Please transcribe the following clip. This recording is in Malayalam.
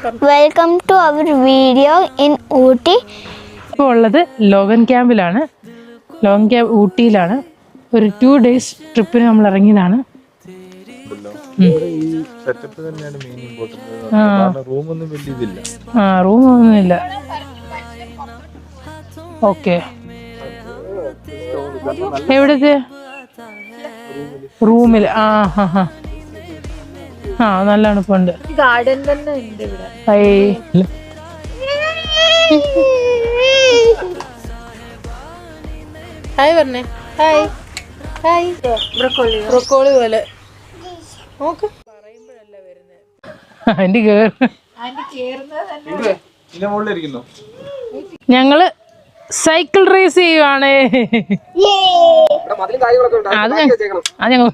Welcome to our video in Ooty. ഇപ്പോൾ ഉള്ളത് ലോഗൻ ക്യാമ്പിലാണ്. ലോഗൻ ക്യാമ്പ് ഊട്ടിയിലാണ്. ഒരു 2 days ട്രിപ്പിന് നമ്മൾ ഇറങ്ങിയതാണ്. റൂമൊന്നുമില്ല. ഓക്കെ, എവിടത്തെ റൂമിൽ? നല്ല തണുപ്പുണ്ട്. ഗാർഡൻ തന്നെ ഉണ്ട് ഇവിടെ. ഹായ് പറഞ്ഞേ. Hi hi. ബ്രൊക്കോളി പോലെ നോക്ക്. ഞങ്ങള് സൈക്കിൾ റേസ് ചെയ്യുവാണ്. അത് ഞങ്ങൾ